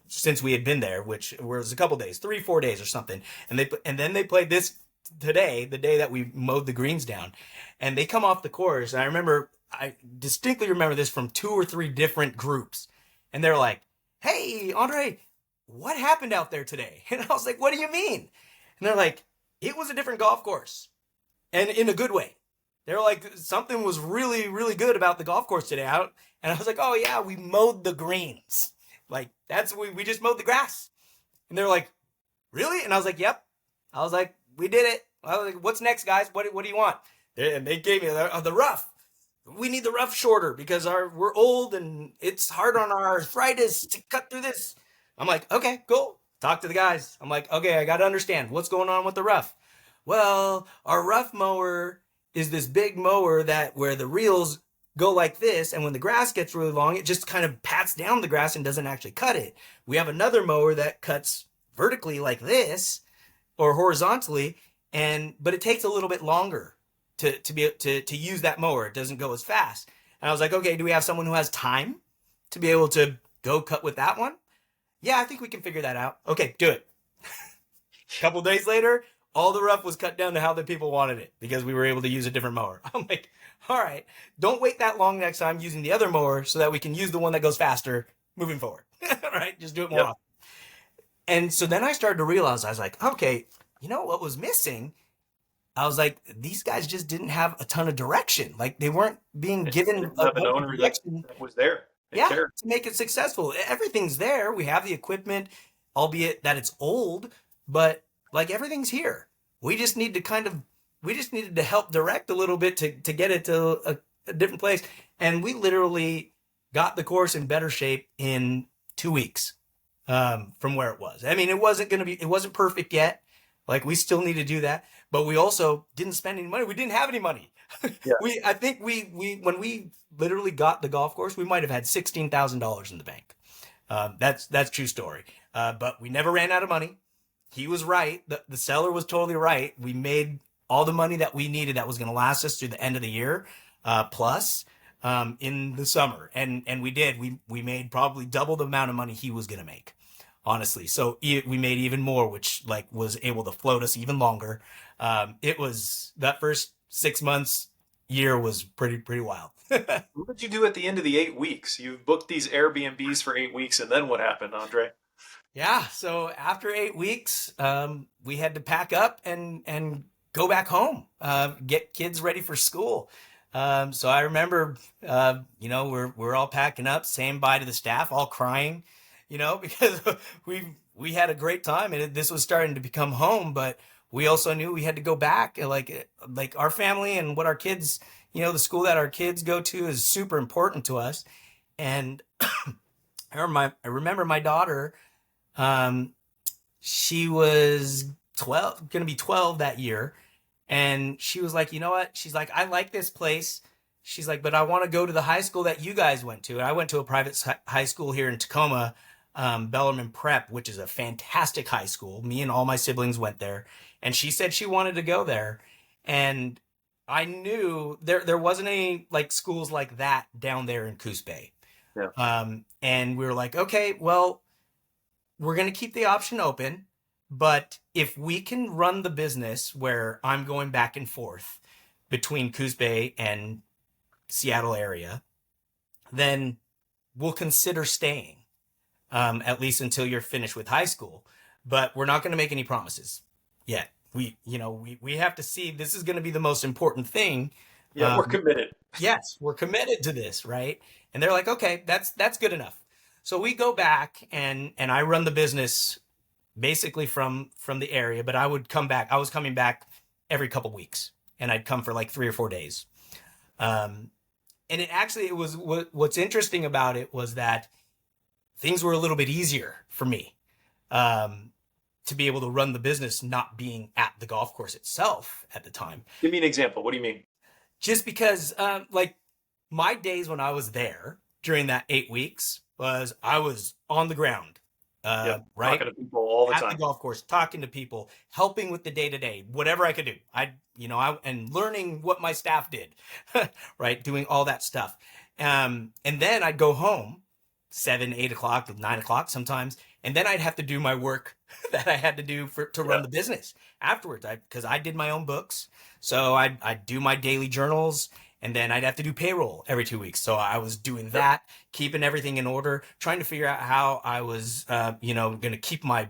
since we had been there, which was a couple days, 3-4 days or something. And then they played this today, the day that we mowed the greens down, and they come off the course. And I distinctly remember this from 2 or 3 different groups. And they're like, hey, Andre, what happened out there today? And I was like, what do you mean? And they're like, it was a different golf course, and in a good way. They're like, something was really, really good about the golf course today. And I was like, oh yeah, we mowed the greens. Like we just mowed the grass. And they're like, really? And I was like, yep. I was like, we did it. I was like, what's next, guys? What do you want? And they gave me the rough. We need the rough shorter because we're old and it's hard on our arthritis to cut through this. I'm like, okay, cool. Talk to the guys. I'm like, okay, I got to understand what's going on with the rough. Well, our rough mower is this big mower where the reels go like this, and when the grass gets really long, it just kind of pats down the grass and doesn't actually cut it. We have another mower that cuts vertically like this or horizontally, but it takes a little bit longer to use that mower. It doesn't go as fast. And I was like, okay, do we have someone who has time to be able to go cut with that one? Yeah, I think we can figure that out. Okay, do it. A couple days later, all the rough was cut down to how the people wanted it because we were able to use a different mower. I'm like, all right, don't wait that long next time using the other mower so that we can use the one that goes faster moving forward. Right? Just do it more often. And so then I started to realize, I was like, okay, you know what was missing? I was like, these guys just didn't have a ton of direction. Like they weren't being given an owner direction that was there. To make it successful. Everything's there. We have the equipment, albeit that it's old, but like everything's here. We just need to needed to help direct a little bit to get it to a different place. And we literally got the course in better shape in 2 weeks from where it was. I mean, it wasn't perfect yet. Like we still need to do that, but we also didn't spend any money. We didn't have any money. Yeah. I think when we literally got the golf course, we might have had $16,000 in the bank. That's true story. But we never ran out of money. He was right. The seller was totally right. We made all the money that we needed that was going to last us through the end of the year, plus in the summer. And we did. We made probably double the amount of money he was going to make, honestly. So we made even more, which like was able to float us even longer. It was that first 6 months, year was pretty wild. What did you do at the end of the 8 weeks? You booked these Airbnbs for 8 weeks, and then what happened, Andre? Yeah, so after 8 weeks, we had to pack up and go back home, get kids ready for school. So I remember, we're all packing up, saying bye to the staff, all crying, because we had a great time and this was starting to become home, but we also knew we had to go back. Like our family and what our kids, the school that our kids go to is super important to us. And I remember my daughter, um, she was 12, going to be 12 that year. And she was like, you know what? She's like, I like this place. She's like, but I want to go to the high school that you guys went to. And I went to a private high school here in Tacoma, Bellarmine Prep, which is a fantastic high school. Me and all my siblings went there. And she said she wanted to go there. And I knew there wasn't any like schools like that down there in Coos Bay. Yeah. And we were like, okay, well, we're going to keep the option open. But if we can run the business where I'm going back and forth between Coos Bay and Seattle area, then we'll consider staying, at least until you're finished with high school. But we're not going to make any promises yet. We have to see. This is going to be the most important thing. Yeah, we're committed. Yes, we're committed to this, right? And they're like, okay, that's good enough. So we go back and I run the business basically from the area, but I would come back. I was coming back every couple weeks, and I'd come for like 3 or 4 days. And it was what's interesting about it was that things were a little bit easier for me, to be able to run the business, not being at the golf course itself at the time. Give me an example. What do you mean? Just because, like my days when I was there during that 8 weeks was I was on the ground, right? Talking to people all the time. At the golf course, talking to people, helping with the day-to-day, whatever I could do. And learning what my staff did, right? Doing all that stuff. And then I'd go home 7, 8 o'clock, 9 o'clock sometimes. And then I'd have to do my work that I had to do to run the business afterwards. Because I did my own books. So I'd do my daily journals, and then I'd have to do payroll every 2 weeks. So I was doing that, keeping everything in order, trying to figure out how I was, going to keep my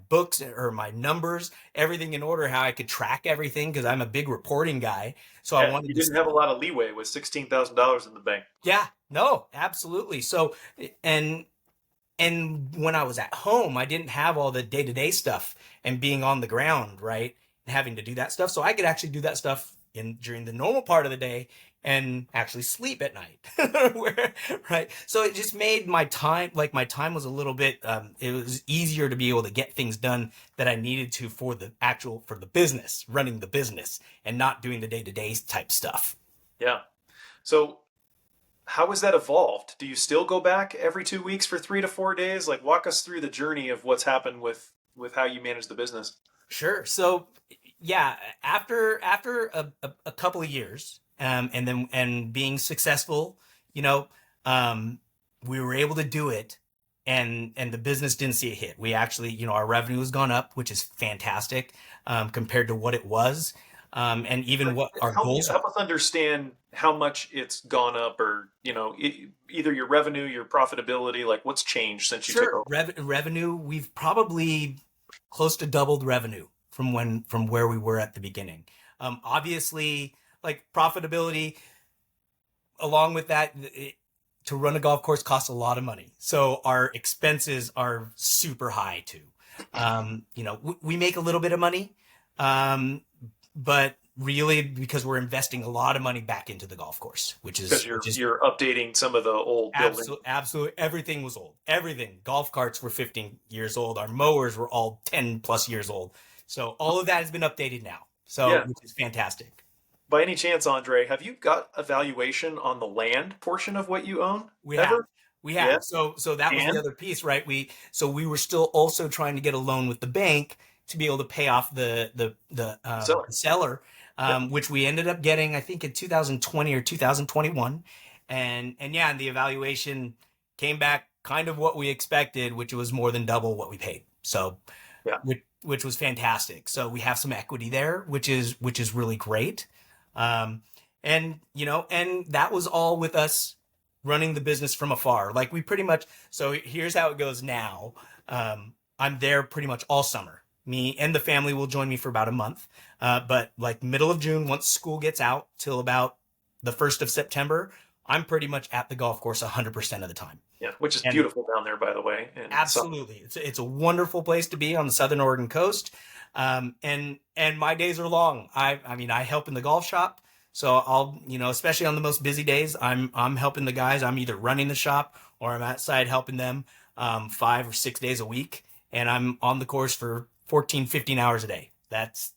books or my numbers, everything in order, how I could track everything, because I'm a big reporting guy. So I wanted. You didn't have a lot of leeway with $16,000 in the bank. Yeah, no, absolutely. So, and when I was at home, I didn't have all the day-to-day stuff and being on the ground, right? And having to do that stuff. So I could actually do that stuff during the normal part of the day and actually sleep at night. Right? So it just made my time was a little bit, it was easier to be able to get things done that I needed to for the business, running the business, and not doing the day-to-day type stuff. Yeah. So how has that evolved? Do you still go back every 2 weeks for 3 to 4 days? Like, walk us through the journey of what's happened with how you manage the business. Sure. So yeah, after a couple of years, and being successful, we were able to do it, and the business didn't see a hit. We actually, our revenue has gone up, which is fantastic, compared to what it was. And even what our goals help us understand how much it's gone up, or either your revenue, your profitability, like what's changed since you took over. Revenue, we've probably close to doubled revenue from where we were at the beginning. Obviously, like profitability, along with that, to run a golf course costs a lot of money, so our expenses are super high too. We make a little bit of money, but really because we're investing a lot of money back into the golf course, which is because you're updating some of the old buildings. Absolutely. Everything was old. Everything. Golf carts were 15 years old. Our mowers were all 10 plus years old. So all of that has been updated now. So which is fantastic. By any chance, Andre, have you got a valuation on the land portion of what you own? We have. Yeah. So that was the other piece, right? We were still also trying to get a loan with the bank to be able to pay off the seller, which we ended up getting, I think, in 2020 or 2021. And the evaluation came back kind of what we expected, which was more than double what we paid. So, which was fantastic. So we have some equity there, which is really great. And that was all with us running the business from afar. Like we pretty much, so here's how it goes now. I'm there pretty much all summer. Me and the family will join me for about a month. But like middle of June, once school gets out till about the 1st of September, I'm pretty much at the golf course 100% of the time. Yeah, which is beautiful down there, by the way. And absolutely. It's a wonderful place to be on the Southern Oregon coast. And my days are long. I help in the golf shop. So I'll, especially on the most busy days, I'm helping the guys. I'm either running the shop or I'm outside helping them 5 or 6 days a week. And I'm on the course for 14, 15 hours a day. It's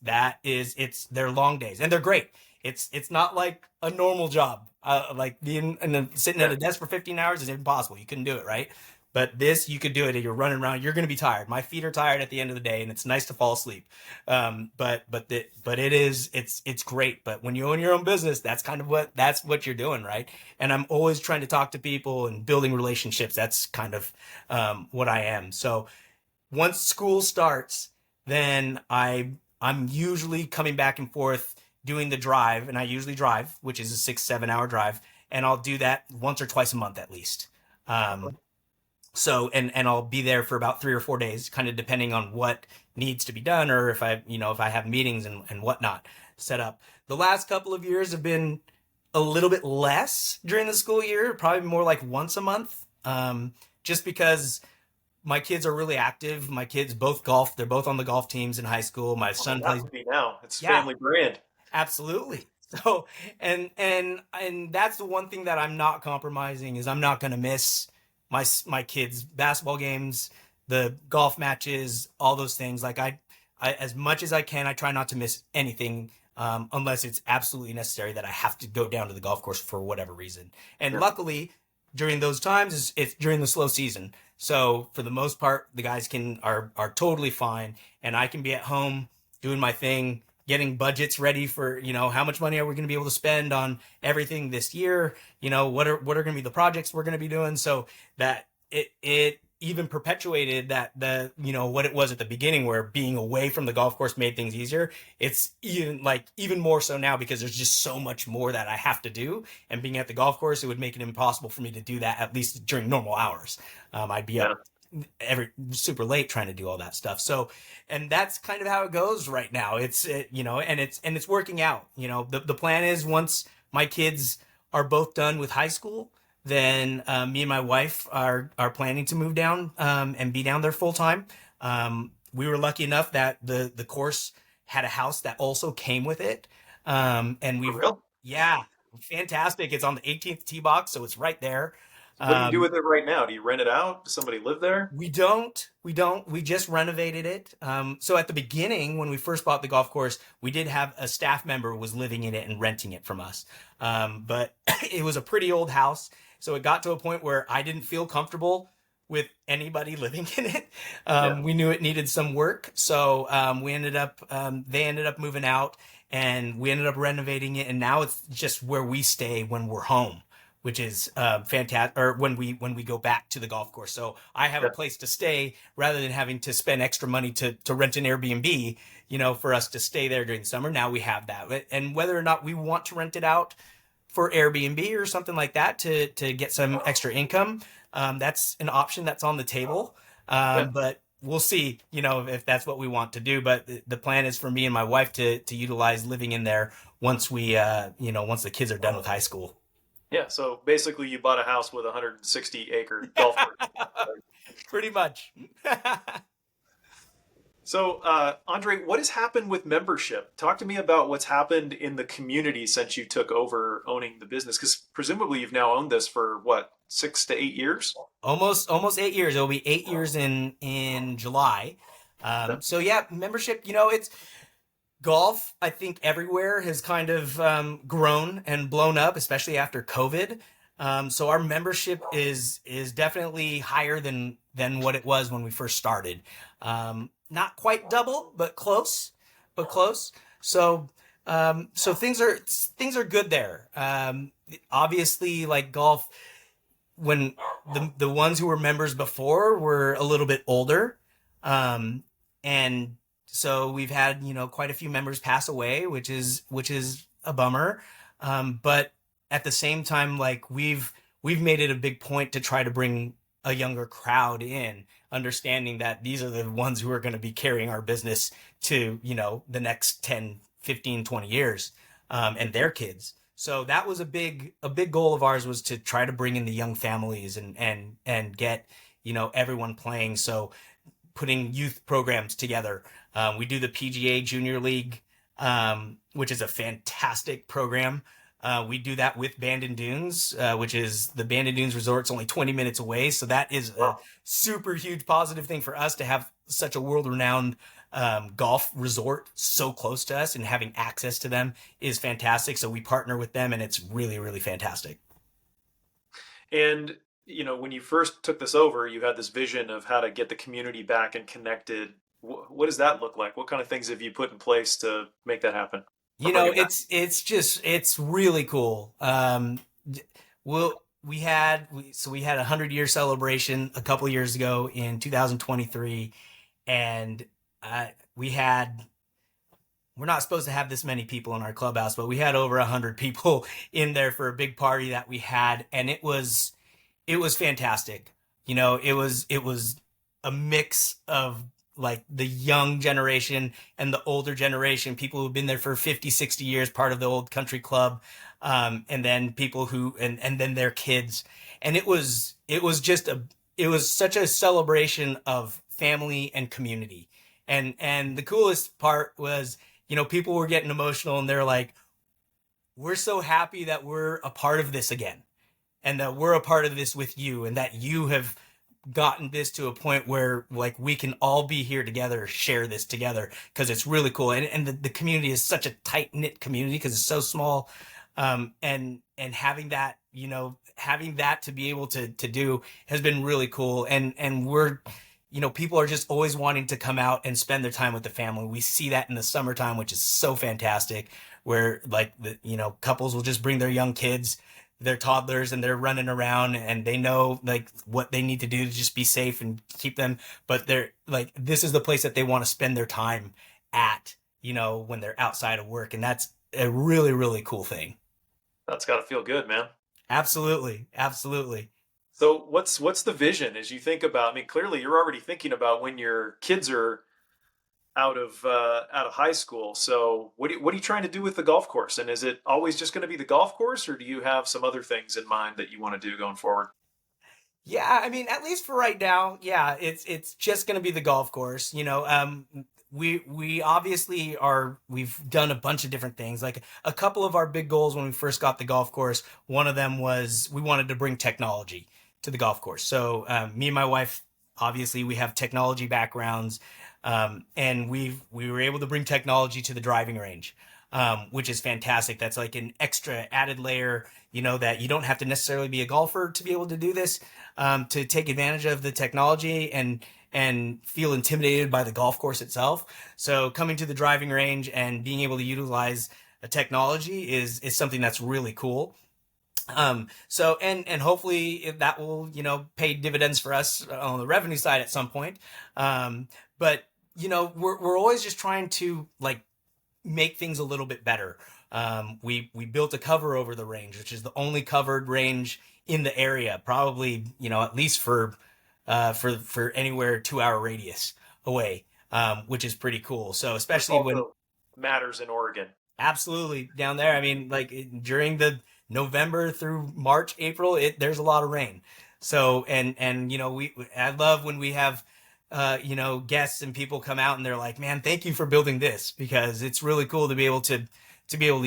they're long days and they're great. It's not like a normal job. Like being sitting at a desk for 15 hours is impossible. You couldn't do it, right? But this, you could do it. You're running around. You're going to be tired. My feet are tired at the end of the day, and it's nice to fall asleep. It's great. But when you own your own business, that's what you're doing, right? And I'm always trying to talk to people and building relationships. That's kind of what I am. So once school starts, then I'm usually coming back and forth doing the drive, and I usually drive, which is a 6-7 hour drive, and I'll do that once or twice a month at least. And I'll be there for about 3 or 4 days, kind of depending on what needs to be done, or if I have meetings and whatnot set up. The last couple of years have been a little bit less during the school year, probably more like once a month, just because my kids are really active. My kids both golf. They're both on the golf teams in high school. My son plays. Now it's Yeah, family brand. absolutely. So, and that's the one thing that I'm not compromising is I'm not going to miss my kids' basketball games, the golf matches, all those things. Like I as much as I can, I try not to miss anything. Unless it's absolutely necessary that I have to go down to the golf course for whatever reason. And luckily, during those times, it's during the slow season. So for the most part, the guys are totally fine, and I can be at home doing my thing, getting budgets ready for how much money are we going to be able to spend on everything this year? What are going to be the projects we're going to be doing? So that it even perpetuated that what it was at the beginning, where being away from the golf course made things easier. It's even more so now because there's just so much more that I have to do, and being at the golf course, it would make it impossible for me to do that, at least during normal hours. I'd be up super late trying to do all that stuff. So, and that's kind of how it goes right now. And it's working out. The plan is once my kids are both done with high school, then me and my wife are planning to move down and be down there full time. We were lucky enough that the course had a house that also came with it. And we, yeah, fantastic. It's on the 18th tee box, so it's right there. What do you do with it right now? Do you rent it out? Does somebody live there? We don't. We just renovated it. So at the beginning, when we first bought the golf course, we did have a staff member who was living in it and renting it from us. But it was a pretty old house. So it got to a point where I didn't feel comfortable with anybody living in it. We knew it needed some work. So they ended up moving out, and we ended up renovating it. And now it's just where we stay when we're home, which is fantastic, or when we go back to the golf course. So I have a place to stay rather than having to spend extra money to rent an Airbnb, for us to stay there during the summer. Now we have that. And whether or not we want to rent it out for Airbnb or something like that to get some extra income, that's an option that's on the table. But we'll see, if that's what we want to do. But the plan is for me and my wife to utilize living in there once once the kids are done with high school. Yeah, so basically you bought a house with a 160-acre golf course. Pretty much. So, Andre, what has happened with membership? Talk to me about what's happened in the community since you took over owning the business, because presumably you've now owned this for, 6 to 8 years? Almost 8 years. It'll be 8 years in July. So, yeah, membership, it's golf, I think everywhere has kind of grown and blown up, especially after COVID. So our membership is definitely higher than what it was when we first started. Not quite double, but close. So things are good there. Obviously, like golf, when the ones who were members before were a little bit older, and so we've had, quite a few members pass away, which is a bummer. But at the same time, like we've made it a big point to try to bring a younger crowd in, understanding that these are the ones who are going to be carrying our business to, the next 10, 15, 20 years, and their kids. So that was a big goal of ours, was to try to bring in the young families and get, everyone playing. So putting youth programs together. We do the PGA Junior League which is a fantastic program. We do that with Bandon Dunes, which is the Bandon Dunes Resort's only 20 minutes away. So that is a super huge positive thing for us to have such a world-renowned golf resort so close to us, and having access to them is fantastic. So we partner with them, and it's really, really fantastic. And, when you first took this over, you had this vision of how to get the community back and connected. What does that look like? What kind of things have you put in place to make that happen? It's really cool. We had a 100-year celebration a couple years ago in 2023, and we're not supposed to have this many people in our clubhouse, but we had over 100 people in there for a big party that we had, and it was fantastic. It was a mix of like the young generation and the older generation, people who've been there for 50, 60 years, part of the old country club, and then people who and then their kids. And it was such a celebration of family and community. And the coolest part was, people were getting emotional, and they're like, we're so happy that we're a part of this again, and that we're a part of this with you, and that you have gotten this to a point where like we can all be here together, share this together, because it's really cool. And the community is such a tight knit community because it's so small. And having that, having that to be able to do has been really cool. And we're, people are just always wanting to come out and spend their time with the family. We see that in the summertime, which is so fantastic, where like couples will just bring their young kids, their toddlers, and they're running around, and they know like what they need to do to just be safe and keep them. But they're like, this is the place that they want to spend their time at, when they're outside of work. And that's a really, really cool thing. That's got to feel good, man. Absolutely. Absolutely. So what's the vision as you think about, clearly you're already thinking about when your kids are out of high school. So what are you trying to do with the golf course? And is it always just going to be the golf course, or do you have some other things in mind that you want to do going forward? Yeah, at least for right now, yeah, it's just going to be the golf course. We obviously we've done a bunch of different things. Like a couple of our big goals when we first got the golf course, one of them was we wanted to bring technology to the golf course. So me and my wife, obviously we have technology backgrounds, and we were able to bring technology to the driving range, which is fantastic. That's like an extra added layer, that you don't have to necessarily be a golfer to be able to do this, to take advantage of the technology and feel intimidated by the golf course itself. So coming to the driving range and being able to utilize a technology is something that's really cool. So hopefully that will, pay dividends for us on the revenue side at some point. But we're always just trying to like make things a little bit better. We built a cover over the range, which is the only covered range in the area, probably, at least for anywhere 2-hour radius away, which is pretty cool. So especially when matters in Oregon. Absolutely. Down there. During the November through March, April, there's a lot of rain. So, I love when we have, guests and people come out and they're like, man, thank you for building this, because it's really cool to be able to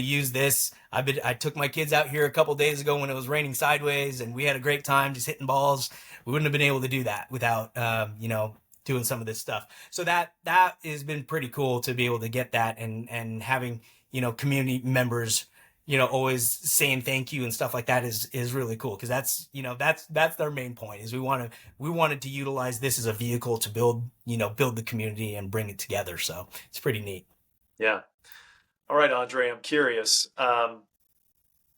use this. I took my kids out here a couple days ago when it was raining sideways, and we had a great time just hitting balls. We wouldn't have been able to do that without, doing some of this stuff. So that has been pretty cool to be able to get that, and having, community members, always saying thank you and stuff like that is really cool. Cause that's their main point, is we wanted to utilize this as a vehicle to build the community and bring it together. So it's pretty neat. Yeah. All right, Andre, I'm curious.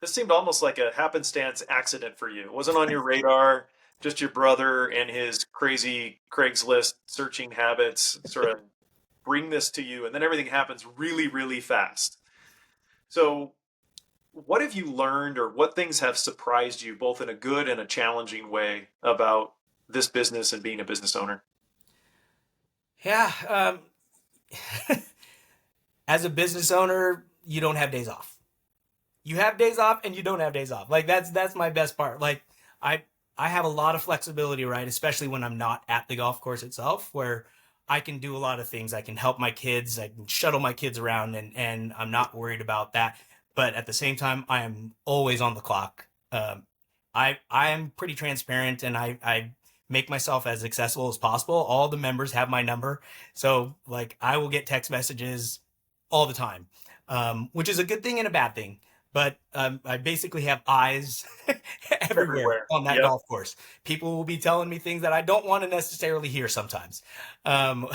This seemed almost like a happenstance accident for you. It wasn't on your radar, just your brother and his crazy Craigslist searching habits sort of bring this to you, and then everything happens really, really fast. So what have you learned, or what things have surprised you, both in a good and a challenging way, about this business and being a business owner? Yeah. As a business owner, you don't have days off. You have days off and you don't have days off. Like that's my best part. Like I have a lot of flexibility, right? Especially when I'm not at the golf course itself, where I can do a lot of things. I can help my kids. I can shuttle my kids around, and I'm not worried about that. But at the same time, I am always on the clock. I am pretty transparent, and I make myself as accessible as possible. All the members have my number, so like I will get text messages all the time, which is a good thing and a bad thing. But I basically have eyes everywhere on that Yep. golf course. People will be telling me things that I don't want to necessarily hear sometimes, um,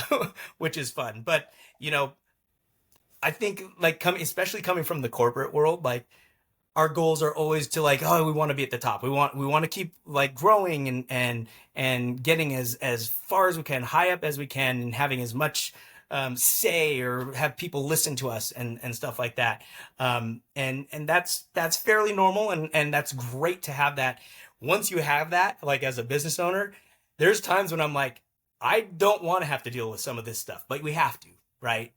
which is fun. But you know, I think like especially coming from the corporate world, like our goals are always to like, oh, we want to be at the top. We want to keep like growing and getting as far as we can, high up as we can, and having as much say or have people listen to us and stuff like that. And that's fairly normal, and that's great to have that. Once you have that, like as a business owner, there's times when I'm like, I don't want to have to deal with some of this stuff, but we have to, right?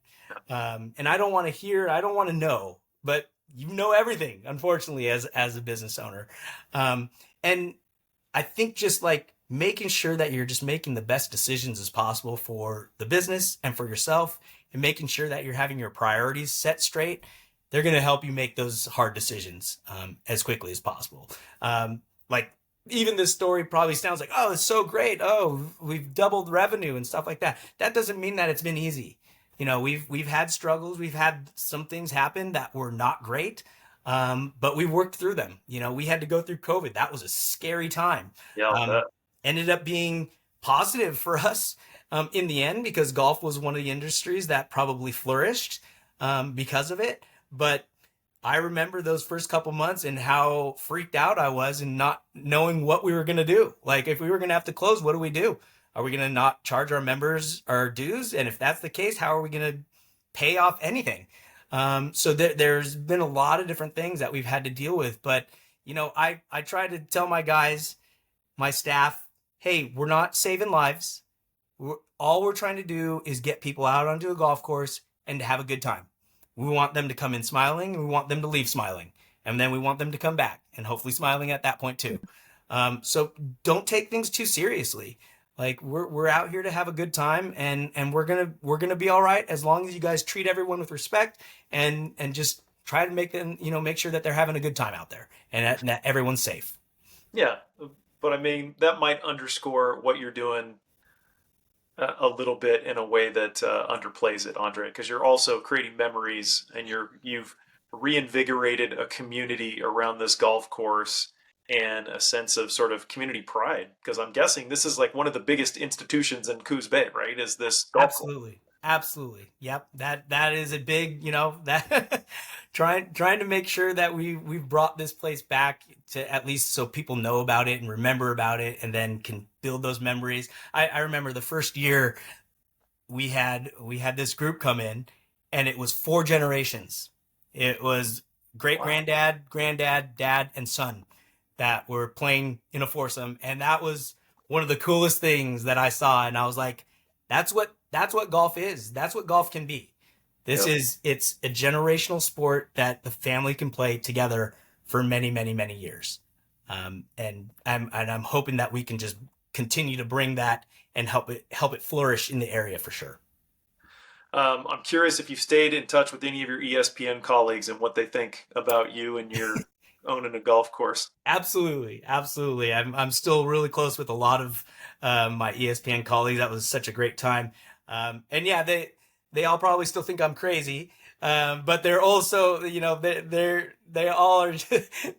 And I don't want to hear, I don't want to know, but you know everything, unfortunately, as a business owner. And I think just like making sure that you're just making the best decisions as possible for the business and for yourself, and making sure that you're having your priorities set straight, they're going to help you make those hard decisions as quickly as possible. Like even this story probably sounds like, oh, it's so great. Oh, we've doubled revenue and stuff like that. That doesn't mean that it's been easy. You know, we've had struggles. We've had some things happen that were not great, but we worked through them. You know, we had to go through COVID. That was a scary time. Yeah, I'll bet. Ended up being positive for us in the end, because golf was one of the industries that probably flourished because of it. But I remember those first couple months and how freaked out I was and not knowing what we were going to do. Like if we were going to have to close, what do we do? Are we going to not charge our members our dues? And if that's the case, how are we going to pay off anything? So there's been a lot of different things that we've had to deal with. But, you know, I try to tell my guys, my staff, hey, we're not saving lives. All we're trying to do is get people out onto a golf course and to have a good time. We want them to come in smiling, and we want them to leave smiling. And then we want them to come back and hopefully smiling at that point too. So don't take things too seriously. Like we're out here to have a good time, and we're gonna be all right as long as you guys treat everyone with respect and just try to make them, you know, make sure that they're having a good time out there and that everyone's safe. Yeah, but I mean that might underscore what you're doing a little bit in a way that underplays it, Andre, because you're also creating memories and you've reinvigorated a community around this golf course and a sense of sort of community pride. Because I'm guessing this is like one of the biggest institutions in Coos Bay, right? Is this golf course? Absolutely. Absolutely. Yep. That is a big, you know, that trying to make sure that we've brought this place back to at least so people know about it and remember about it and then can build those memories. I remember the first year we had this group come in, and it was 4 generations. It was great granddad, granddad, dad, and son that were playing in a foursome. And that was one of the coolest things that I saw. And I was like, that's what golf is. That's what golf can be. It's a generational sport that the family can play together for many, many, many years. And I'm hoping that we can just continue to bring that and help it flourish in the area for sure. I'm curious if you've stayed in touch with any of your ESPN colleagues and what they think about you and your owning a golf course. Absolutely. I'm still really close with a lot of my ESPN colleagues. That was such a great time. And yeah, they all probably still think I'm crazy. But they're also, you know, they all are,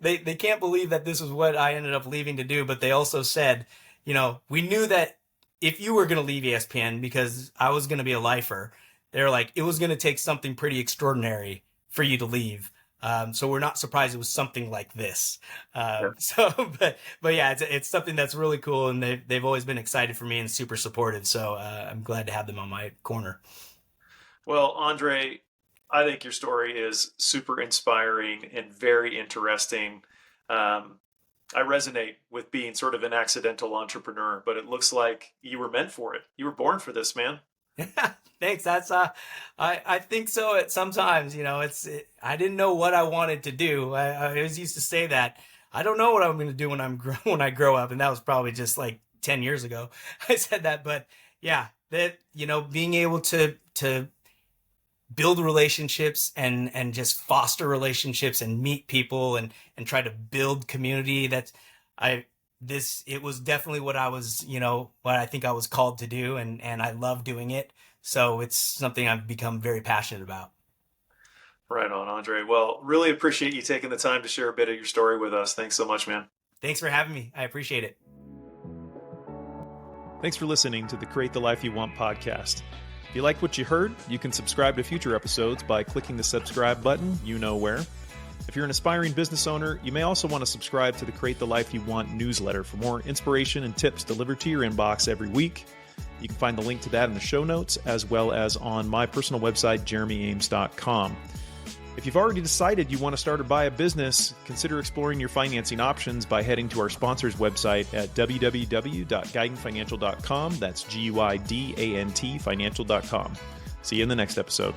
they can't believe that this is what I ended up leaving to do. But they also said, you know, we knew that if you were going to leave ESPN because I was going to be a lifer, they're like, it was going to take something pretty extraordinary for you to leave. So we're not surprised it was something like this. So, but yeah, it's something that's really cool, and they've always been excited for me and super supportive. So I'm glad to have them on my corner. Well, Andre, I think your story is super inspiring and very interesting. I resonate with being sort of an accidental entrepreneur, but it looks like you were meant for it. You were born for this, man. Thanks. That's I think so. At sometimes, you know, I didn't know what I wanted to do. I always used to say that I don't know what I'm going to do when I grow up, and that was probably just like 10 years ago. I said that, but yeah, that, being able to build relationships and just foster relationships and meet people and try to build community. It was definitely what I was, what I think I was called to do. And I love doing it. So it's something I've become very passionate about. Right on, Andre. Well, really appreciate you taking the time to share a bit of your story with us. Thanks so much, man. Thanks for having me. I appreciate it. Thanks for listening to the Create the Life You Want podcast. If you like what you heard, you can subscribe to future episodes by clicking the subscribe button, you know where. If you're an aspiring business owner, you may also want to subscribe to the Create the Life You Want newsletter for more inspiration and tips delivered to your inbox every week. You can find the link to that in the show notes, as well as on my personal website, jeremyames.com. If you've already decided you want to start or buy a business, consider exploring your financing options by heading to our sponsor's website at www.guidantfinancial.com. That's GUIDANT financial.com. See you in the next episode.